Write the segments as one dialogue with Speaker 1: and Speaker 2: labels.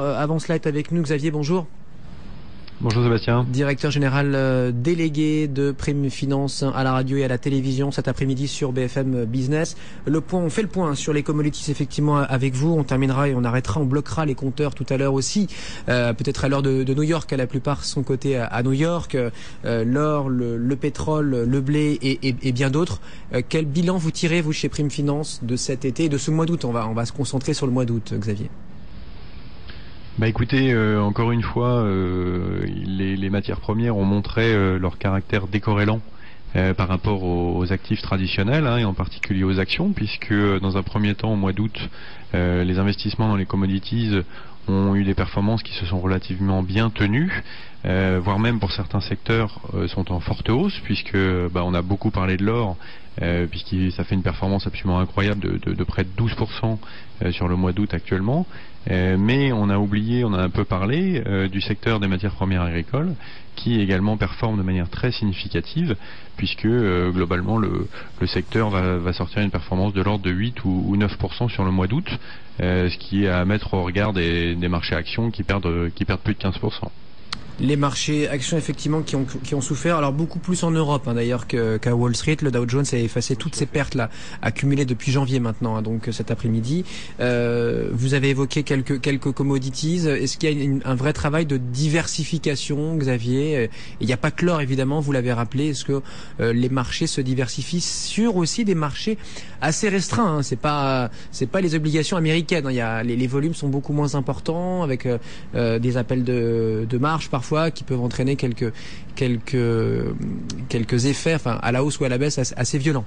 Speaker 1: avant cela est avec nous Xavier, bonjour.
Speaker 2: Bonjour Sébastien.
Speaker 1: Directeur général délégué de Prime Finance à la radio et à la télévision cet après-midi sur BFM Business. On fait le point sur les commodities effectivement avec vous. On terminera et on arrêtera, on bloquera les compteurs tout à l'heure aussi. Peut-être à l'heure de New York, à la plupart sont cotés à New York. L'or, le pétrole, le blé et bien d'autres. Quel bilan vous tirez vous chez Prime Finance de cet été et de ce mois d'août? On va se concentrer sur le mois d'août, Xavier.
Speaker 2: Écoutez, encore une fois, les matières premières ont montré leur caractère décorrélant par rapport aux actifs traditionnels, et en particulier aux actions, puisque dans un premier temps, au mois d'août, les investissements dans les commodities ont eu des performances qui se sont relativement bien tenues, voire même pour certains secteurs sont en forte hausse, puisque on a beaucoup parlé de l'or, puisque ça fait une performance absolument incroyable de près de 12% sur le mois d'août actuellement. Mais on a oublié, on a un peu parlé du secteur des matières premières agricoles qui également performe de manière très significative puisque globalement le secteur va sortir une performance de l'ordre de 8 ou 9% sur le mois d'août, ce qui est à mettre au regard des marchés actions qui perdent plus de 15%.
Speaker 1: Les marchés actions effectivement qui ont souffert, alors beaucoup plus en Europe d'ailleurs qu'à Wall Street. Le Dow Jones a effacé toutes ces pertes là accumulées depuis janvier maintenant, donc cet après-midi. Vous avez évoqué quelques commodities. Est-ce qu'il y a un vrai travail de diversification, Xavier? Il n'y a pas que l'or évidemment, vous l'avez rappelé. Est-ce que les marchés se diversifient sur aussi des marchés assez restreints, C'est pas les obligations américaines. Les volumes sont beaucoup moins importants avec des appels de marge parfois qui peuvent entraîner quelques effets, à la hausse ou à la baisse assez violents.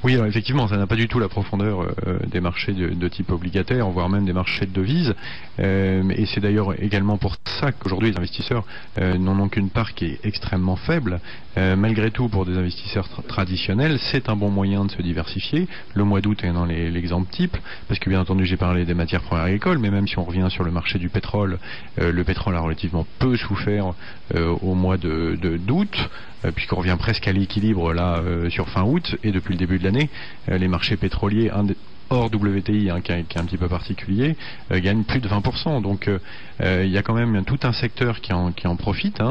Speaker 2: Oui, alors effectivement, ça n'a pas du tout la profondeur des marchés de type obligataire, voire même des marchés de devises. Et c'est d'ailleurs également pour ça qu'aujourd'hui les investisseurs n'en ont qu'une part qui est extrêmement faible. Malgré tout, pour des investisseurs traditionnels, c'est un bon moyen de se diversifier. Le mois d'août est dans l'exemple type, parce que bien entendu j'ai parlé des matières premières agricoles, mais même si on revient sur le marché du pétrole, le pétrole a relativement peu souffert au mois d'août, puisqu'on revient presque à l'équilibre là sur fin août, et depuis le début de l'année, les marchés pétroliers hors WTI, qui est un petit peu particulier, gagnent plus de 20%. Donc il y a quand même tout un secteur qui en profite,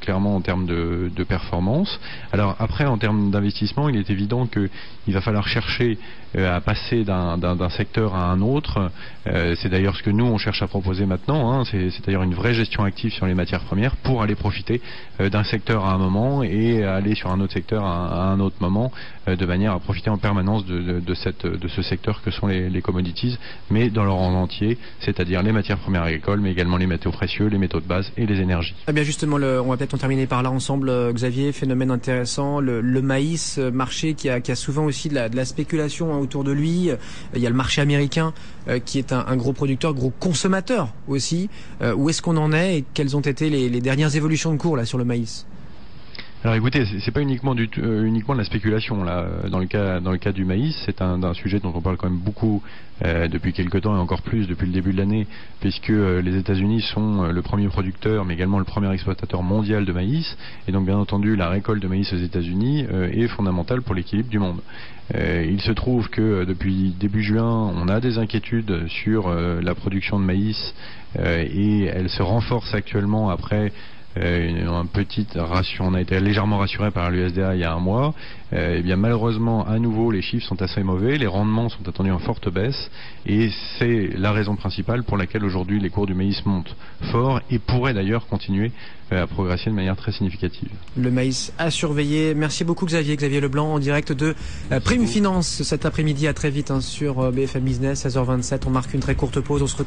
Speaker 2: clairement en termes de performance. Alors après, en termes d'investissement, il est évident qu'il va falloir chercher à passer d'un secteur à un autre. C'est d'ailleurs ce que nous on cherche à proposer maintenant, c'est d'ailleurs une vraie gestion active sur les matières premières pour aller profiter d'un secteur à un moment et aller sur un autre secteur à un autre moment, de manière à profiter en permanence de ce secteur que sont les commodities, mais dans leur rang entier, c'est-à-dire les matières premières agricoles, mais également les métaux précieux, les métaux de base et les énergies.
Speaker 1: Eh bien justement, on va peut-être en terminer par là ensemble, Xavier. Phénomène intéressant, le maïs, marché qui a souvent aussi de la spéculation autour de lui. Il y a le marché américain qui est un gros producteur, gros consommateur aussi. Où est-ce qu'on en est et quelles ont été les dernières évolutions de cours là sur le maïs?
Speaker 2: Alors écoutez, c'est pas uniquement de la spéculation là. Dans le cas du maïs, c'est un sujet dont on parle quand même beaucoup depuis quelque temps et encore plus depuis le début de l'année, puisque les États-Unis sont le premier producteur, mais également le premier exploitateur mondial de maïs, et donc bien entendu la récolte de maïs aux États-Unis est fondamentale pour l'équilibre du monde. Il se trouve que depuis début juin, on a des inquiétudes sur la production de maïs et elle se renforce actuellement après un petit ration. On a été légèrement rassuré par l'USDA il y a un mois. Eh bien malheureusement, à nouveau, les chiffres sont assez mauvais, les rendements sont attendus en forte baisse, et c'est la raison principale pour laquelle aujourd'hui les cours du maïs montent fort et pourraient d'ailleurs continuer à progresser de manière très significative.
Speaker 1: Le maïs à surveiller. Merci beaucoup Xavier Leblanc en direct de Prime Finance cet après-midi. À très vite sur BFM Business, 16h27. On marque une très courte pause. On se retrouve